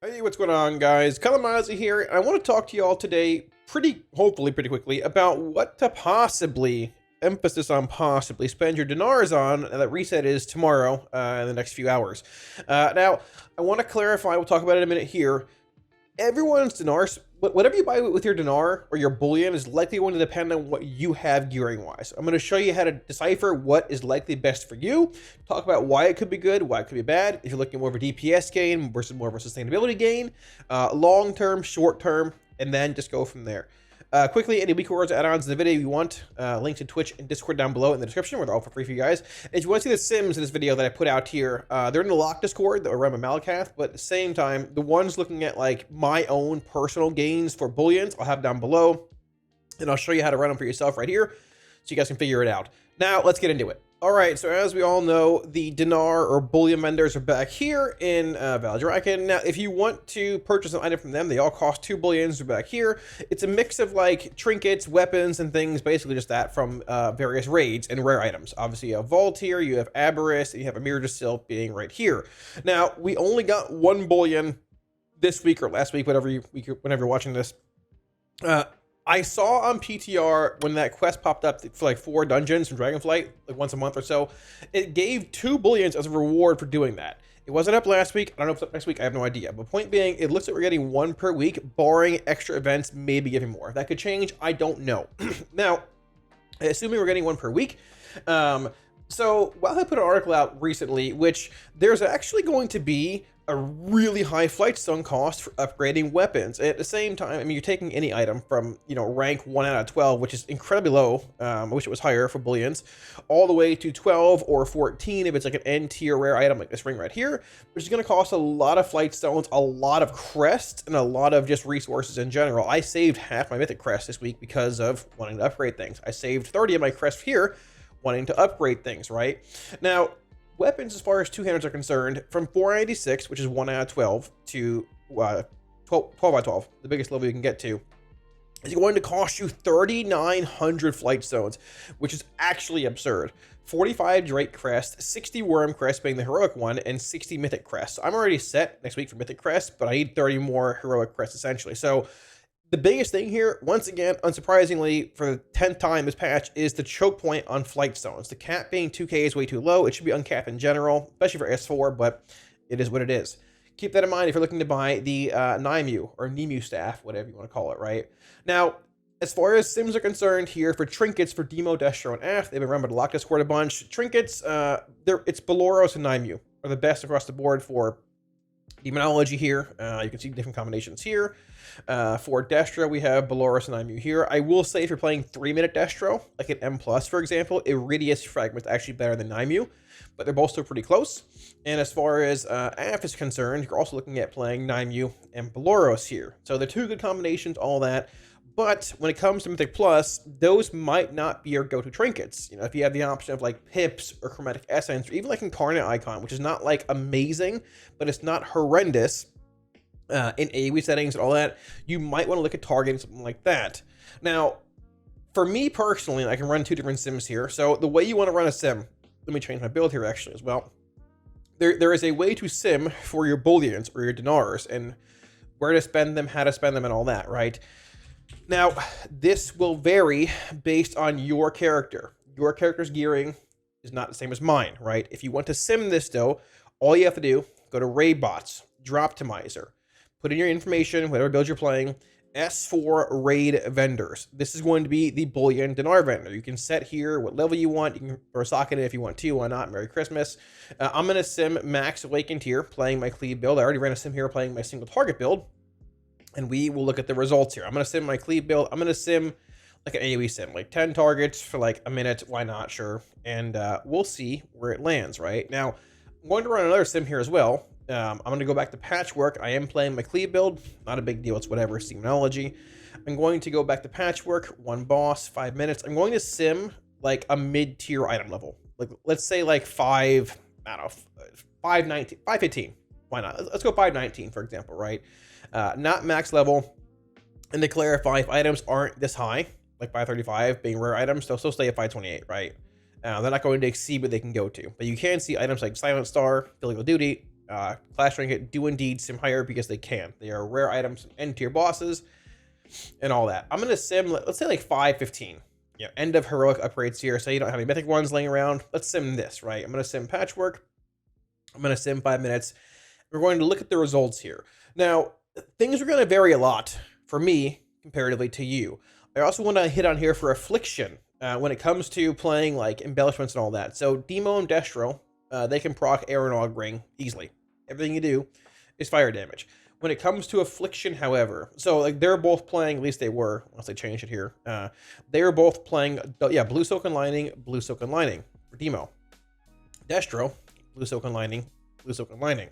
Hey, what's going on, guys? Kalamazi here. I want to talk to you all today, hopefully pretty quickly, about what to possibly, emphasis on possibly, spend your dinars on. And that reset is tomorrow, in the next few hours. Now, I want to clarify, we'll talk about it in a minute here. Everyone's dinars, whatever you buy with your dinar or your bullion is likely going to depend on what you have gearing wise. I'm going to show you how to decipher what is likely best for you, talk about why it could be good, why it could be bad, if you're looking more of a DPS gain versus more of a sustainability gain, long term, short term, and then just go from there. Quickly, any weak rewards add-ons in the video you want, links to Twitch and Discord down below in the description, where they're all for free for you guys. And if you want to see the sims in this video that I put out here, they're in the locked Discord that are run by Malakath, but at the same time, the ones looking at like my own personal gains for bullions, I'll have down below, and I'll show you how to run them for yourself right here, so you guys can figure it out. Now, let's get into it. All right, so as we all know, the dinar or bullion vendors are back here in Valdraken. Now, if you want to purchase an item from them, they all cost 2 bullions. They're back here. It's a mix of like trinkets, weapons, and things, basically just that from various raids and rare itums. Obviously, you have Vault here, you have Aberrus, and you have a Mirror to Silk being right here. Now, we only got 1 bullion this week or last week, whenever you're watching this. I saw on PTR when that quest popped up for like 4 dungeons from Dragonflight, like once a month or so, it gave 2 bullions as a reward for doing that. It wasn't up last week. I don't know if it's up next week. I have no idea. But point being, it looks like we're getting 1 per week, barring extra events, maybe giving more. That could change. I don't know. Now, assuming we're getting 1 per week, so while I put an article out recently, which there's actually going to be a really high flight stone cost for upgrading weapons. At the same time, I mean, you're taking any item from, rank 1 out of 12, which is incredibly low. I wish it was higher for bullions, all the way to 12 or 14 if it's like an N tier rare item like this ring right here, which is going to cost a lot of flight stones, a lot of crests, and a lot of just resources in general. I saved half my mythic crest this week because of wanting to upgrade things. I saved 30 of my crest here wanting to upgrade things, right? Now, weapons, as far as two-handers are concerned, from 496, which is 1 out of 12, to 12 out of 12, the biggest level you can get to, is going to cost you 3,900 flight stones, which is actually absurd. 45 Drake Crest, 60 Worm Crest being the heroic one, and 60 Mythic Crest. So I'm already set next week for Mythic Crest, but I need 30 more heroic Crest essentially. So the biggest thing here, once again, unsurprisingly, for the 10th time this patch, is the choke point on flight stones. The cap being 2k is way too low. It should be uncapped in general, especially for S4, but it is what it is. Keep that in mind if you're looking to buy the Naimu or Nemu staff, whatever you want to call it, right? Now, as far as sims are concerned here, for trinkets for Demo, Destro, and F, they've been run by the Lock Discord a bunch. Trinkets, it's Beloros and Naimu are the best across the board for demonology here. You can see different combinations here. For Destro, we have Beloros and Imu here. I will say if you're playing 3-minute Destro, like an M+, for example, Iridius Fragment is actually better than Naimu, but they're both still pretty close. And as far as AF is concerned, you're also looking at playing Naimu and Beloros here. So they're 2 good combinations, all that. But when it comes to Mythic Plus, those might not be your go-to trinkets. If you have the option of like Pips or Chromatic Essence, or even like Incarnate Icon, which is not like amazing, but it's not horrendous in AoE settings and all that, you might want to look at targeting something like that. Now, for me personally, I can run 2 different sims here. So the way you want to run a sim, let me change my build here actually as well. There is a way to sim for your bullions or your dinars and where to spend them, how to spend them, and all that, right? Now, this will vary based on your character. Your character's gearing is not the same as mine, right? If you want to sim this, though, all you have to do, go to Raid Bots, Droptimizer, put in your information, whatever build you're playing, S4 Raid Vendors. This is going to be the Bullion Dinar Vendor. You can set here what level you want. You can throw a socket in if you want to. Why not? Merry Christmas. I'm going to sim Max Awakened here, playing my Cleave build. I already ran a sim here playing my single target build. And we will look at the results here. I'm going to sim my Cleave build. I'm going to sim like an AoE sim, like 10 targets for like a minute. Why not? Sure. And we'll see where it lands, right? Now, I'm going to run another sim here as well. I'm going to go back to Patchwork. I am playing my Cleave build. Not a big deal. It's whatever. Demonology. I'm going to go back to Patchwork. 1 boss, 5 minutes. I'm going to sim like a mid-tier item level. Like, let's say like 5, I don't know, 519, 515. Why not? Let's go 519, for example, right? Not max level. And to clarify, if items aren't this high, like 535 being rare items, they'll still stay at 528, right? They're not going to exceed what they can go to. But you can see items like Silent Star, Illegal Duty, Clash Trinket do indeed sim higher because they can. They are rare items and end tier bosses and all that. I'm going to sim, let's say like 515. You know, end of heroic upgrades here, so you don't have any mythic ones laying around. Let's sim this, right? I'm going to sim Patchwork. I'm going to sim 5 minutes. We're going to look at the results here. Now, things are going to vary a lot for me comparatively to you. I also want to hit on here for Affliction when it comes to playing like embellishments and all that. So Demo and Destro, they can proc Aeronog Ring easily. Everything you do is fire damage. When it comes to Affliction, however, so like they're both playing, at least they were, unless they changed it here. They were both playing, Blue Silken Lining for Demo. Destro, Blue Silken Lining, Blue Silken Lining.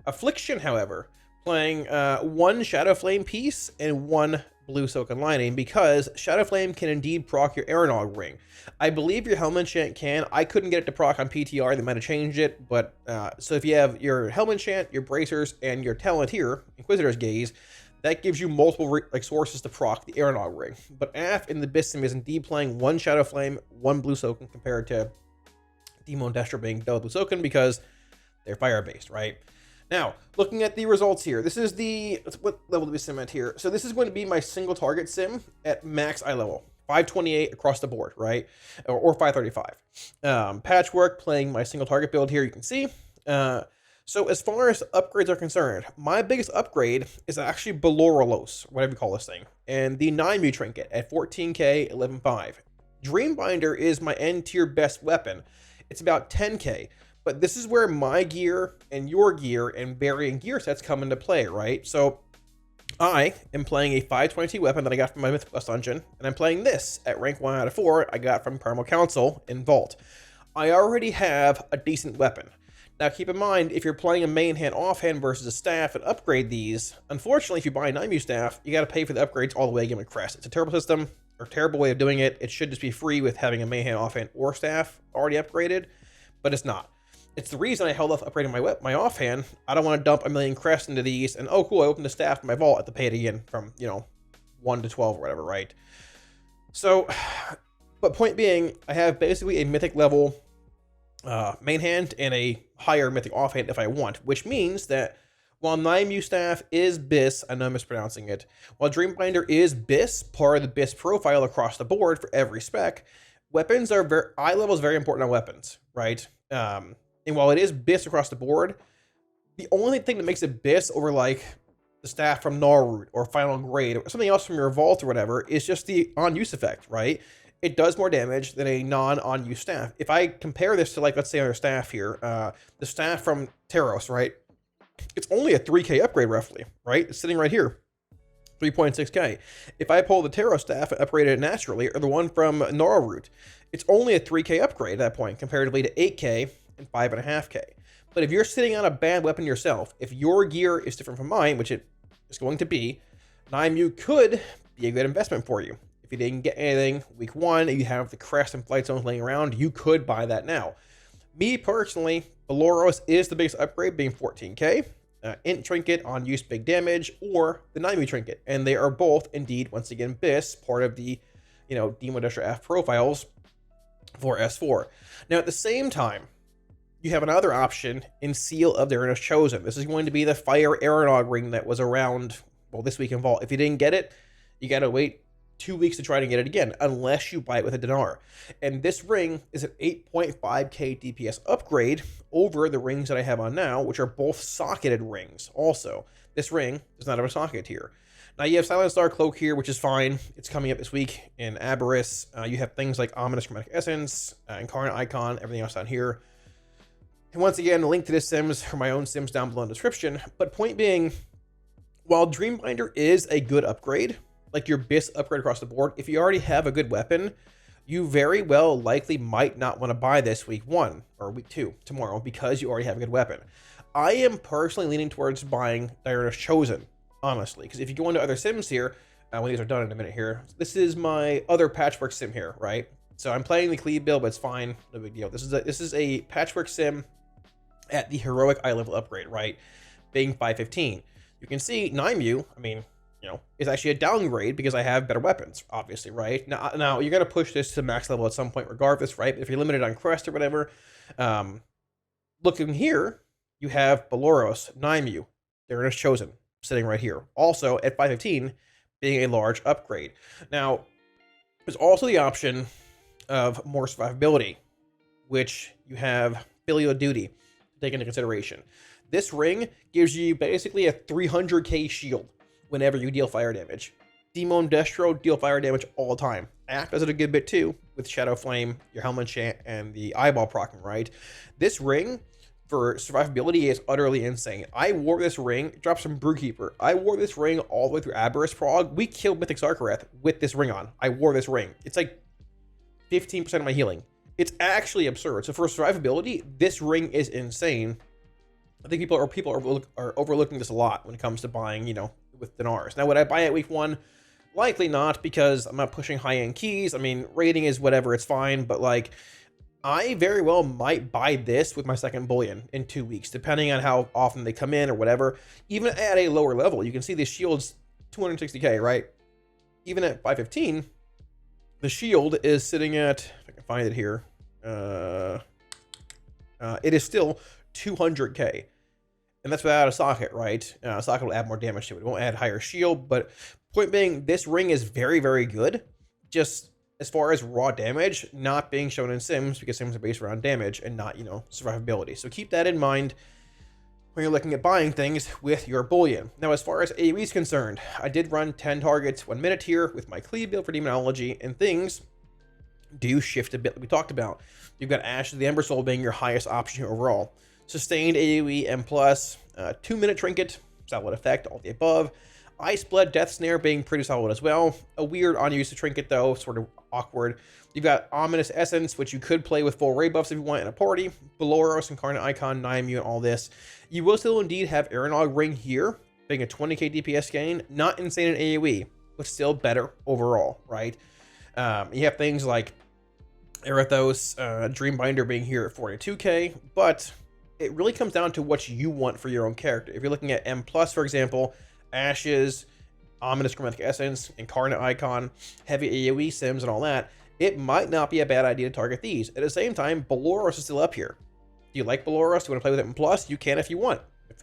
Affliction, however, playing one Shadow Flame piece and one Blue Silken Lining, because Shadow Flame can indeed proc your Aeronog Ring. I believe your Helm Enchant can. I couldn't get it to proc on PTR. They might have changed it, but so if you have your Helm Enchant, your Bracers, and your talent here, Inquisitor's Gaze, that gives you multiple sources to proc the Aeronog Ring. But AF in the Bissim is indeed playing one Shadow Flame, one Blue Silken, compared to Demo and Destro being double Blue Silken because they're fire-based, right? Now, looking at the results here, this is what level do we sim at here? So this is going to be my single target sim at max eye level, 528 across the board, right? Or 535. Patchwork playing my single target build here, you can see. So as far as upgrades are concerned, my biggest upgrade is actually Belorolos, whatever you call this thing, and the 9-mu trinket at 14k, 11.5. Dreambinder is my end tier best weapon. It's about 10k. But this is where my gear and your gear and varying gear sets come into play, right? So I am playing a 522 weapon that I got from my Myth Plus dungeon, and I'm playing this at rank 1 out of 4 I got from Primal Council in Vault. I already have a decent weapon. Now keep in mind, if you're playing a main hand offhand versus a staff and upgrade these, unfortunately if you buy a 9-mu staff, you got to pay for the upgrades all the way again with Crest. It's a terrible system, or terrible way of doing it. It should just be free with having a main hand offhand or staff already upgraded, but it's not. It's the reason I held off upgrading my offhand. I don't want to dump a million crests into these, and oh cool, I opened the staff in my vault at the pay it again from, 1 to 12 or whatever, right? So, but point being, I have basically a mythic level main hand and a higher mythic offhand if I want, which means that while 9-mu staff is BIS, I know I'm mispronouncing it, while Dreambinder is BIS, part of the BIS profile across the board for every spec, weapons are eye level is very important on weapons, right? And while it is BIS across the board, the only thing that makes it BIS over like the staff from Gnarlroot or Final Grade or something else from your vault or whatever is just the on-use effect, right? It does more damage than a non-on-use staff. If I compare this to, like, let's say our staff here, the staff from Taros, right? It's only a 3k upgrade roughly, right? It's sitting right here, 3.6k. If I pull the Taros staff and upgrade it naturally, or the one from Gnarlroot, it's only a 3k upgrade at that point, comparatively to 8k and 5.5k. But if you're sitting on a bad weapon yourself, if your gear is different from mine, which it is going to be, 9-mu could be a good investment for you. If you didn't get anything week 1, you have the crest and flight zones laying around, you could buy that now. Me personally, Beloros is the biggest upgrade, being 14k. Int trinket on use big damage, or the 9-mu trinket, and they are both indeed once again BIS, part of the Demo Destro F profiles for S4. Now at the same time, you have another option in Seal of the Earnest Chosen. This is going to be the Fire Aeronog Ring that was around, well, this week in Vault. If you didn't get it, you got to wait 2 weeks to try to get it again, unless you buy it with a dinar. And this ring is an 8.5k DPS upgrade over the rings that I have on now, which are both socketed rings also. This ring does not have a socket here. Now you have Silent Star Cloak here, which is fine. It's coming up this week in Aberrus. You have things like Ominous Chromatic Essence, Incarnate Icon, everything else down here. And once again, the link to this Sims or my own Sims down below in the description. But point being, while Dreambinder is a good upgrade, like your BIS upgrade across the board, if you already have a good weapon, you very well likely might not want to buy this week 1 or week 2 tomorrow because you already have a good weapon. I am personally leaning towards buying Diurnus Chosen, honestly, because if you go into other Sims here, when these are done in a minute here, this is my other Patchwork Sim here, right? So I'm playing the Cleave build, but it's fine, no big deal. This is a Patchwork Sim at the heroic eye level upgrade, right? Being 515. You can see 9-mu, I mean, is actually a downgrade because I have better weapons, obviously, right? Now you're going to push this to max level at some point regardless, right? If you're limited on crest or whatever, looking here, you have Beloros, Naimu, Theranos Chosen, sitting right here. Also at 515, being a large upgrade. Now, there's also the option of more survivability, which you have filial duty to take into consideration. This ring gives you basically a 300k shield whenever you deal fire damage. Demo and Destro deal fire damage all the time. Act does it a good bit too, with Shadow Flame, your Helm Enchant, and the Eyeball proccing, right? This ring, for survivability, is utterly insane. I wore this ring, dropped some Brewkeeper. I wore this ring all the way through Aberrus Prog. We killed Mythic Sarkareth with this ring on. I wore this ring. It's like 15% of my healing. It's actually absurd. So for survivability, this ring is insane. I think people are overlooking this a lot when it comes to buying, with dinars. Now, would I buy it week 1? Likely not, because I'm not pushing high-end keys. I mean, rating is whatever, it's fine, but like, I very well might buy this with my second bullion in 2 weeks, depending on how often they come in or whatever. Even at a lower level, you can see the shield's 260k, right? Even at 515, the shield is sitting at, if I can find it here, it is still 200k. And that's without a socket, right? Socket will add more damage to it. It won't add higher shield, but point being, this ring is very, very good. Just as far as raw damage, not being shown in Sims, because Sims are based around damage and not, survivability. So keep that in mind when you're looking at buying things with your bullion. Now, as far as AoE is concerned, I did run 10 targets 1 minute here with my cleave build for Demonology, and things do shift a bit, like we talked about. You've got Ash of the Ember Soul being your highest option here overall. Sustained AoE M+, 2-minute Trinket, solid effect, all the above. Ice Blood, Death Snare being pretty solid as well. A weird unused Trinket though, sort of awkward. You've got Ominous Essence, which you could play with full raid buffs if you want in a party. Beloros, Incarnate Icon, Naimu, and all this. You will still indeed have Aeronog Ring here, being a 20k DPS gain. Not insane in AoE, but still better overall, right? You have things like Erithos, Dreambinder being here at 42k, but it really comes down to what you want for your own character. If you're looking at M+, for example, Ashes, Ominous Chromatic Essence, Incarnate Icon, heavy AoE Sims, and all that, it might not be a bad idea to target these. At the same time, Beloros is still up here. Do you like Beloros? Do you want to play with it in Plus? You can if you want.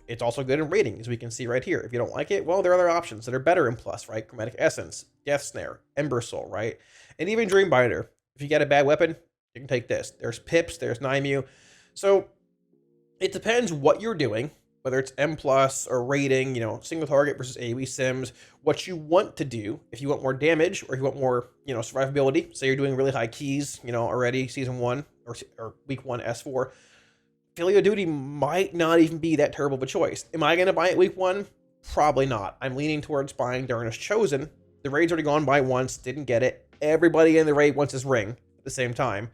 It's also good in rating, as we can see right here. If you don't like it, well, there are other options that are better in Plus, right? Chromatic Essence, Death Snare, Ember Soul, right? And even Dreambinder. If you get a bad weapon, you can take this. There's Pips, there's Naimu. So it depends what you're doing, whether it's M+ or rating, single target versus AoE Sims, what you want to do. If you want more damage or if you want more, survivability, say you're doing really high keys, already season 1 or week 1 S4, Filial Duty might not even be that terrible of a choice. Am I going to buy it week 1? Probably not. I'm leaning towards buying Theranos Chosen. The raid's already gone by once, didn't get it. Everybody in the raid wants his ring at the same time.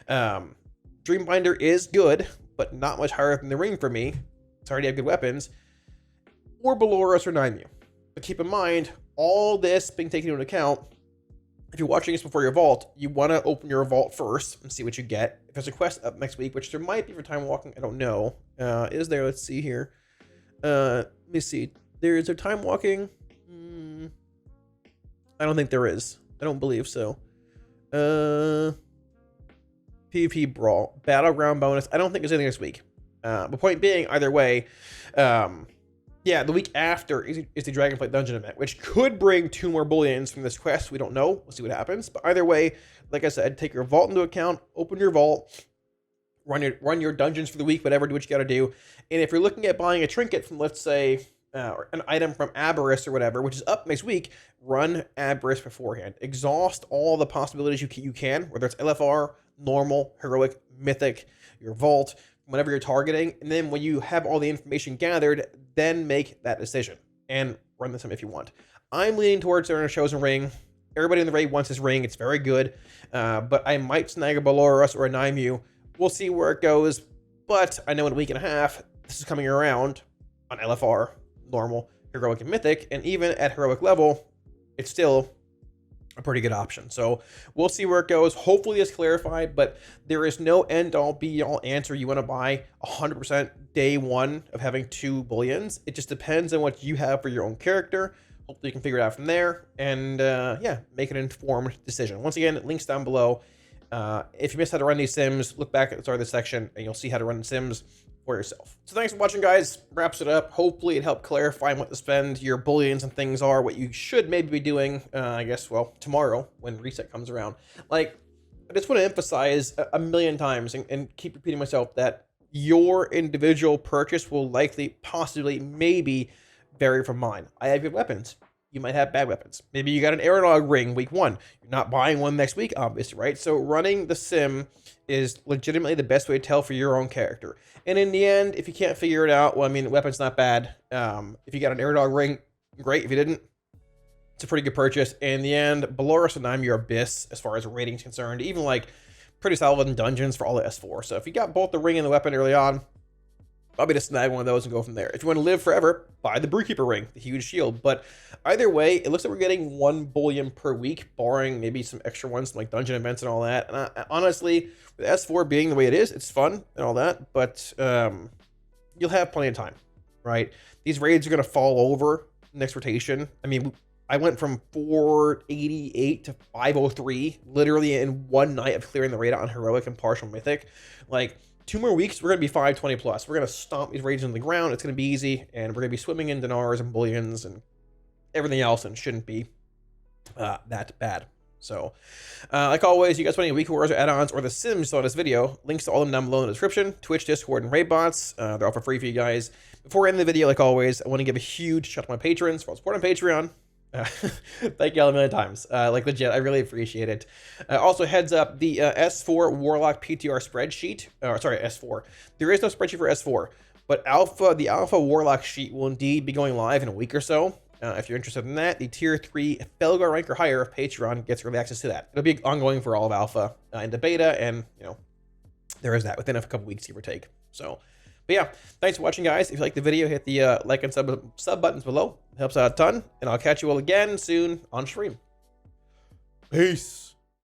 Dreambinder is good, but not much higher than the ring for me. It's already have good weapons. Or Beloros or Naimu. But keep in mind, all this being taken into account, if you're watching this before your vault, you want to open your vault first and see what you get. If there's a quest up next week, which there might be for time walking, I don't know. Is there? Let's see here. Let me see. Is there time walking? I don't think there is. I don't believe so. PvP Brawl. Battleground bonus. I don't think there's anything this week. But point being, either way, yeah, the week after is the Dragonflight Dungeon event, which could bring 2 more bullions from this quest. We don't know. We'll see what happens. But either way, like I said, take your vault into account, open your vault, run your dungeons for the week, whatever, do what you got to do. And if you're looking at buying a trinket from, let's say, an item from Aberrus or whatever, which is up next week, run Aberrus beforehand. Exhaust all the possibilities you can, whether it's LFR, normal, heroic, mythic, your vault, whatever you're targeting. And then when you have all the information gathered, then make that decision and run this if you want. I'm leaning towards Theranos Chosen Ring. Everybody in the raid wants this ring. It's very good. But I might snag a Beloros or a Naimu. We'll see where it goes. But I know in a week and a half, this is coming around on LFR, normal, heroic, and mythic. And even at heroic level, it's still a pretty good option. So we'll see where it goes. Hopefully it's clarified, but there is no end-all be-all answer. You want to buy 100% day 1 of having 2 bullions. It just depends on what you have for your own character. Hopefully you can figure it out from there and yeah, make an informed decision. Once again, links down below. If you missed how to run these Sims, look back at the start of this section and you'll see how to run Sims for yourself. So thanks for watching, guys. Wraps it up. Hopefully it helped clarify what to spend your bullions and things are, what you should maybe be doing, I guess, well, tomorrow when reset comes around. Like, I just want to emphasize a million times and keep repeating myself that your individual purchase will likely, possibly, maybe vary from mine. I have good weapons. You might have bad weapons. Maybe you got an Aerodog ring week 1. You're not buying one next week, obviously, right? So running the sim is legitimately the best way to tell for your own character. And in the end, if you can't figure it out, well, I mean, weapon's not bad. If you got an Aerodog ring, great. If you didn't, it's a pretty good purchase. In the end, Belarus and I'm your abyss as far as rating's concerned. Even like pretty solid in dungeons for all the S4. So if you got both the ring and the weapon early on, probably just snag one of those and go from there. If you want to live forever, buy the Brewkeeper ring, the huge shield. But either way, it looks like we're getting 1 bullion per week, barring maybe some extra ones like dungeon events and all that. And honestly, with S4 being the way it is, it's fun and all that, but you'll have plenty of time, right? These raids are going to fall over next rotation. I mean, I went from 488 to 503 literally in one night of clearing the raid out on Heroic and Partial Mythic. Like, 2 more weeks, we're going to be 520 plus. We're going to stomp these raids into the ground. It's going to be easy, and we're going to be swimming in dinars and bullions and everything else, and it shouldn't be that bad. So, like always, you guys want any week rewards or add-ons or the sims on this video, links to all of them down below in the description. Twitch, Discord, and raid bots. They're all for free for you guys. Before we end the video, like always, I want to give a huge shout out to my patrons for all support on Patreon. Thank y'all a million times. Like legit, I really appreciate it. Also, heads up, the S4 Warlock PTR spreadsheet, sorry, S4. There is no spreadsheet for S4, but the Alpha Warlock sheet will indeed be going live in a week or so. If you're interested in that, the tier 3 Felgar rank or higher of Patreon gets early access to that. It'll be ongoing for all of Alpha into beta, and you know, there is that within a couple weeks, give or take. So, but yeah, thanks for watching, guys. If you like the video, hit the like and sub buttons below. It helps out a ton, and I'll catch you all again soon on stream. Peace.